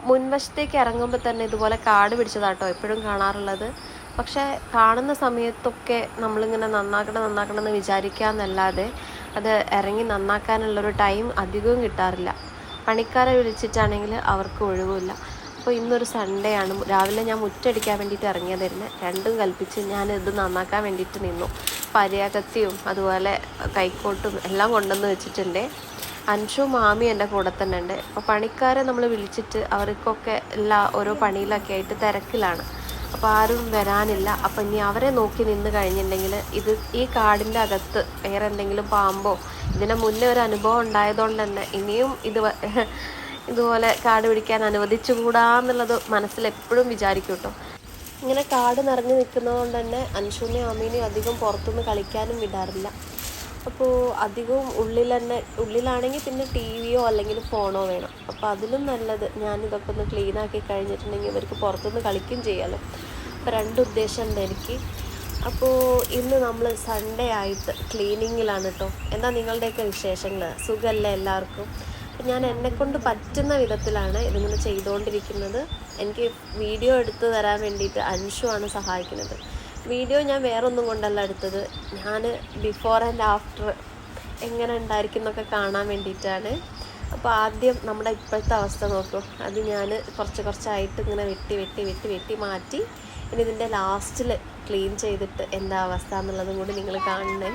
മുൻവശത്തേക്ക് ഇറങ്ങുമ്പോൾ തന്നെ ഇതുപോലെ കാട് പിടിച്ചതാട്ടോ എപ്പോഴും കാണാറുള്ളത്. പക്ഷേ കാണുന്ന സമയത്തൊക്കെ നമ്മളിങ്ങനെ നന്നാക്കണം എന്ന് വിചാരിക്കാമെന്നല്ലാതെ അത് ഇറങ്ങി നന്നാക്കാനുള്ളൊരു ടൈം അധികവും കിട്ടാറില്ല. പണിക്കാരെ വിളിച്ചിട്ടാണെങ്കിൽ അവർക്ക് ഒഴിവില്ല. അപ്പോൾ ഇന്നൊരു സൺഡേ ആണ്. രാവിലെ ഞാൻ മുറ്റടിക്കാൻ വേണ്ടിയിട്ട് ഇറങ്ങിയതായിരുന്നു. രണ്ടും കൽപ്പിച്ച് ഞാൻ ഇത് നന്നാക്കാൻ വേണ്ടിയിട്ട് നിന്നു. പരിയാകത്തിയും അതുപോലെ കൈക്കോട്ടും എല്ലാം കൊണ്ടുവന്ന് വെച്ചിട്ടുണ്ട്. അൻഷു മാമി എൻ്റെ കൂടെ തന്നെ ഉണ്ട്. അപ്പോൾ പണിക്കാരെ നമ്മൾ വിളിച്ചിട്ട് അവർക്കൊക്കെ ഓരോ പണിയിലൊക്കെ ആയിട്ട് തിരക്കിലാണ്. അപ്പോൾ ആരും വരാനില്ല. അപ്പം ഇനി അവരെ നോക്കി നിന്ന് കഴിഞ്ഞിട്ടുണ്ടെങ്കിൽ ഈ കാടിൻ്റെ അകത്ത് വേറെ എന്തെങ്കിലും പാമ്പോ, ഇതിന് മുന്നേ ഒരു അനുഭവം ഉണ്ടായതുകൊണ്ട് തന്നെ ഇനിയും ഇതുപോലെ കാട് പിടിക്കാൻ അനുവദിച്ചുകൂടാന്നുള്ളത് മനസ്സിലെപ്പോഴും വിചാരിക്കും കേട്ടോ. ഇങ്ങനെ കാട് നിറഞ്ഞു നിൽക്കുന്നതുകൊണ്ട് തന്നെ അൻഷുവിനെയും അമ്മീനെയും അധികം പുറത്തുനിന്ന് കളിക്കാനും വിടാറില്ല. അപ്പോൾ അധികവും ഉള്ളിലാണെങ്കിൽ പിന്നെ ടി വിയോ അല്ലെങ്കിൽ ഫോണോ വേണം. അപ്പോൾ അതിലും നല്ലത് ഞാനിതൊക്കെ ഒന്ന് ക്ലീനാക്കി കഴിഞ്ഞിട്ടുണ്ടെങ്കിൽ ഇവർക്ക് പുറത്തുനിന്ന് കളിക്കുകയും ചെയ്യാമല്ലോ. അപ്പോൾ 2 ഉദ്ദേശമുണ്ട് എനിക്ക്. അപ്പോൾ ഇന്ന് നമ്മൾ സൺഡേ ആയിട്ട് ക്ലീനിങ്ങിലാണ് കേട്ടോ. എന്താ നിങ്ങളുടെയൊക്കെ വിശേഷങ്ങൾ? സുഖമല്ലേ എല്ലാവർക്കും? ഞാൻ എന്നെക്കൊണ്ട് പറ്റുന്ന വിധത്തിലാണ് ഇതിങ്ങനെ ചെയ്തുകൊണ്ടിരിക്കുന്നത്. എനിക്ക് വീഡിയോ എടുത്ത് തരാൻ വേണ്ടിയിട്ട് അൻഷു ആണ് സഹായിക്കുന്നത്. വീഡിയോ ഞാൻ വേറൊന്നും കൊണ്ടല്ല എടുത്തത്, ഞാൻ ബിഫോർ ആൻഡ് ആഫ്റ്റർ എങ്ങനെ ഉണ്ടായിരിക്കും എന്നൊക്കെ കാണാൻ വേണ്ടിയിട്ടാണ്. അപ്പോൾ ആദ്യം നമ്മുടെ ഇപ്പോഴത്തെ അവസ്ഥ നോക്കും. അത് ഞാൻ കുറച്ചായിട്ട് ഇങ്ങനെ വെട്ടി മാറ്റി ഇനി ഇതിൻ്റെ ലാസ്റ്റിൽ ക്ലീൻ ചെയ്തിട്ട് എന്താ അവസ്ഥ എന്നുള്ളതും കൂടി നിങ്ങൾ കാണണേ.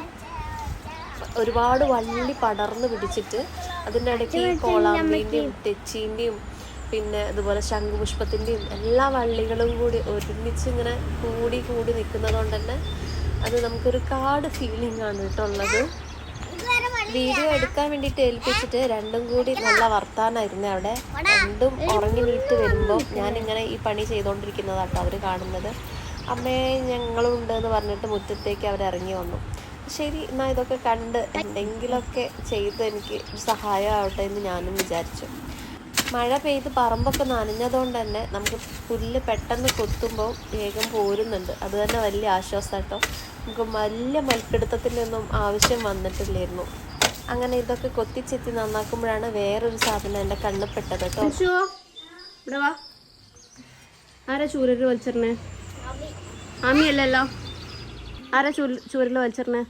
ഒരുപാട് വള്ളി പടർന്ന് പിടിച്ചിട്ട് അതിൻ്റെ ഇടയ്ക്ക് ഈ കോളാമ്പീൻ്റെയും തെച്ചീൻ്റെയും പിന്നെ അതുപോലെ ശംഖുപുഷ്പത്തിൻ്റെയും എല്ലാ വള്ളികളും കൂടി ഒരുമിച്ച് ഇങ്ങനെ കൂടി നിൽക്കുന്നത് കൊണ്ട് തന്നെ അത് നമുക്കൊരു കാട് ഫീലിംഗ് ആണ് കേട്ടോ ഉള്ളത്. വീഡിയോ എടുക്കാൻ വേണ്ടിയിട്ട് ഏൽപ്പിച്ചിട്ട് രണ്ടും കൂടി നല്ല വർത്താനായിരുന്നു അവിടെ. രണ്ടും ഉറങ്ങി നീറ്റ് വരുമ്പോൾ ഞാനിങ്ങനെ ഈ പണി ചെയ്തുകൊണ്ടിരിക്കുന്നതാട്ടോ അവർ കാണുന്നത്. അമ്മയെ ഞങ്ങളും ഉണ്ടെന്ന് പറഞ്ഞിട്ട് മുറ്റത്തേക്ക് അവർ ഇറങ്ങി വന്നു. ശരി, എന്നാൽ ഇതൊക്കെ കണ്ട് എന്തെങ്കിലുമൊക്കെ ചെയ്ത് എനിക്ക് സഹായമാവട്ടെ എന്ന് ഞാനും വിചാരിച്ചു. മഴ പെയ്ത് പറമ്പൊക്കെ നനഞ്ഞതുകൊണ്ട് തന്നെ നമുക്ക് പുല്ല് പെട്ടെന്ന് കൊത്തുമ്പോൾ വേഗം പോരുന്നുണ്ട്. അത് തന്നെ വലിയ ആശ്വാസം കേട്ടോ. നമുക്ക് വലിയ മൽപ്പിടുത്തത്തിൻ്റെ ഒന്നും ആവശ്യം വന്നിട്ടില്ലായിരുന്നു. അങ്ങനെ ഇതൊക്കെ കൊത്തിച്ചെത്തി നന്നാക്കുമ്പോഴാണ് വേറൊരു സാധനം എൻ്റെ കണ്ണിൽപ്പെട്ടത് കേട്ടോ. ഇവിടെ വാ. ആരാ ചൂരല് വലിച്ചെറിഞ്ഞേ? ആമിയല്ലല്ലോ. ആരാ ചൂരല് വലിച്ചെറിഞ്ഞേ?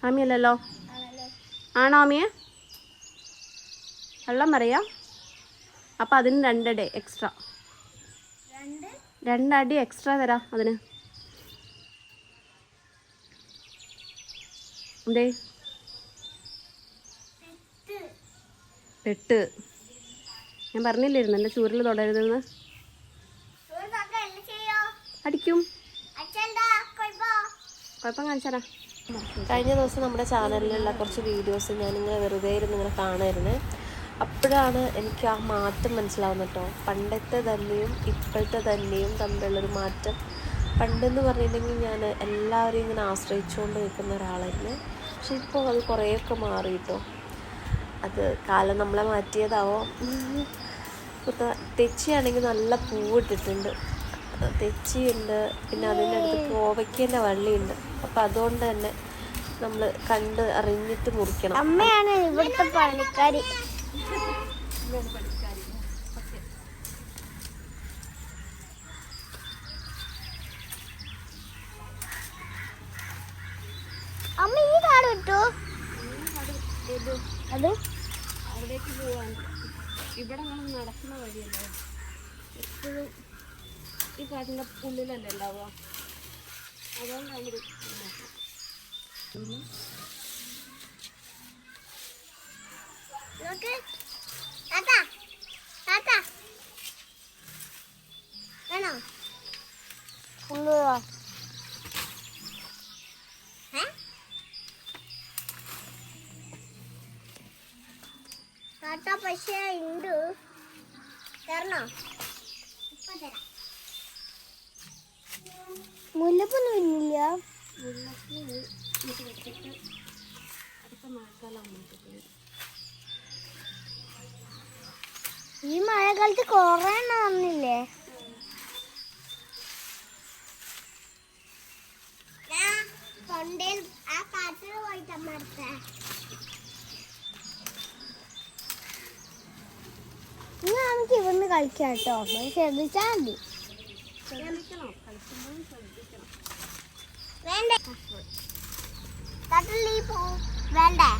ആമിയല്ലല്ലോ. ആണോ ആമിയെ? വെള്ളം പറയാ. അപ്പം അതിന് 2 അടി എക്സ്ട്രാ, 2 അടി എക്സ്ട്രാ തരാം അതിന്. എന്തേ? 8. ഞാൻ പറഞ്ഞില്ലായിരുന്നു എൻ്റെ ചൂരൽ തൊടരുതെന്ന്. അടിക്കും. കുഴപ്പം കാണിച്ചാരാ. കഴിഞ്ഞ ദിവസം നമ്മുടെ ചാനലിലുള്ള കുറച്ച് വീഡിയോസ് ഞാനിങ്ങനെ വെറുതെ ഇങ്ങനെ കാണുമായിരുന്നേ. അപ്പോഴാണ് എനിക്ക് ആ മാറ്റം മനസ്സിലാവുന്നത് കേട്ടോ. പണ്ടത്തെ തന്നെയും ഇപ്പോഴത്തെ തന്നെയും തമ്മിലുള്ളൊരു മാറ്റം. പണ്ടെന്ന് പറഞ്ഞിട്ടുണ്ടെങ്കിൽ ഞാൻ എല്ലാവരെയും ഇങ്ങനെ ആശ്രയിച്ചുകൊണ്ട് നിൽക്കുന്ന ഒരാളായിരുന്നു. പക്ഷെ ഇപ്പോൾ അത് കുറേയൊക്കെ മാറി കേട്ടോ. അത് കാലം നമ്മളെ മാറ്റിയതാവോ. തെച്ചിയാണെങ്കിൽ നല്ല പൂവിട്ടിട്ടുണ്ട്. തെച്ചിയുണ്ട്, പിന്നെ അതിൻ്റെ അടുത്ത് കോവയ്ക്കേൻ്റെ വള്ളിയുണ്ട്. അപ്പം അതുകൊണ്ട് തന്നെ നമ്മൾ കണ്ട് അറിഞ്ഞിട്ട് മുറിക്കണം. അമ്മയാണ് ഇവിടുത്തെ പണിക്കാരി. അമ്മ ഈ കാട് കിട്ടു. അത് അവിടേക്ക് പോവാൻ ഇവിടെ നമ്മൾ നടക്കുന്ന വഴിയല്ലേ, എപ്പോഴും ഈ കാട്ടിൻ്റെ ഉള്ളിലല്ലേ ഉണ്ടാവുക. അതുകൊണ്ടാണ് വേണോ താത്ത? പക്ഷേ ഉണ്ട് തരണോ? മുല്ലപ്പൊന്നും ഇല്ല. ഈ മഴക്കാലത്ത് കൊറേ വന്നില്ലേ? തൊണ്ടയിൽ ആ കാറ്റിൽ പോയിട്ട് അമ്മ ഇനി നമുക്ക് ഇവിടുന്ന് കളിക്കാം കേട്ടോ, ശ്രദ്ധിച്ചാൽ മതി. വേണ്ടേ തട്ടിൽ ഈ പൂ വേണ്ടേ?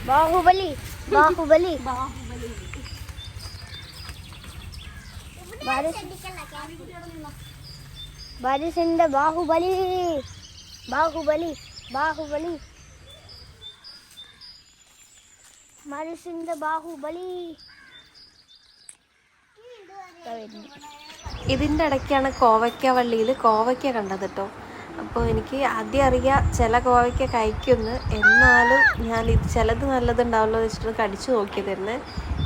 ബാഹുബലി ബാഹുബലി ബാരിസിന്റെ ബാഹുബലി ബാഹുബലി ബാഹുബലി ബാരിസിന്റെ ബാഹുബലി. ഇതിൻ്റെ ഇടയ്ക്കാണ് കോവയ്ക്ക വള്ളിയിൽ കോവയ്ക്ക കണ്ടത് കേട്ടോ. അപ്പോൾ എനിക്ക് ആദ്യം അറിയാം ചില കോവയ്ക്ക കഴിക്കുമെന്ന്, എന്നാലും ഞാൻ ഇത് ചിലത് നല്ലതുണ്ടാവുമല്ലോ എന്ന് വെച്ചിട്ട് കടിച്ചു നോക്കിയതായിരുന്നു.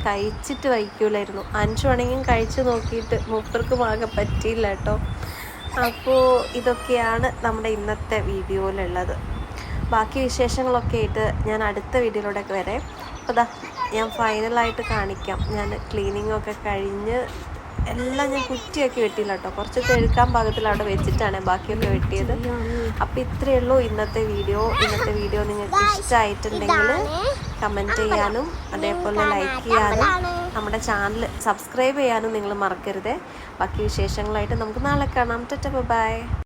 കഴിച്ചിട്ട് വയ്ക്കൂലായിരുന്നു. 5 മണിക്കും കഴിച്ചു നോക്കിയിട്ട് മൂപ്പർക്ക് ആകെ പറ്റിയില്ല കേട്ടോ. അപ്പോൾ ഇതൊക്കെയാണ് നമ്മുടെ ഇന്നത്തെ വീഡിയോയിലുള്ളത്. ബാക്കി വിശേഷങ്ങളൊക്കെ ആയിട്ട് ഞാൻ അടുത്ത വീഡിയോയിലൂടെയൊക്കെ വരാം. അപ്പോൾ ദാ ഞാൻ ഫൈനലായിട്ട് കാണിക്കാം. ഞാൻ ക്ലീനിങ്ങൊക്കെ കഴിഞ്ഞ് എല്ലാം ഞാൻ കുറ്റിയൊക്കെ വെട്ടിയില്ല കേട്ടോ, കുറച്ച് തെഴുക്കാൻ പാകത്തിൽ അവിടെ വെച്ചിട്ടാണ് ബാക്കിയൊക്കെ വെട്ടിയത്. അപ്പോൾ ഇത്രയേ ഉള്ളൂ ഇന്നത്തെ വീഡിയോ. ഇന്നത്തെ വീഡിയോ നിങ്ങൾക്ക് ഇഷ്ടമായിട്ടുണ്ടെങ്കിൽ കമൻറ്റ് ചെയ്യാനും അതേപോലെ ലൈക്ക് ചെയ്യാനും നമ്മുടെ ചാനൽ സബ്സ്ക്രൈബ് ചെയ്യാനും നിങ്ങൾ മറക്കരുത്. ബാക്കി വിശേഷങ്ങളായിട്ട് നമുക്ക് നാളെ കാണാം. Tata bye.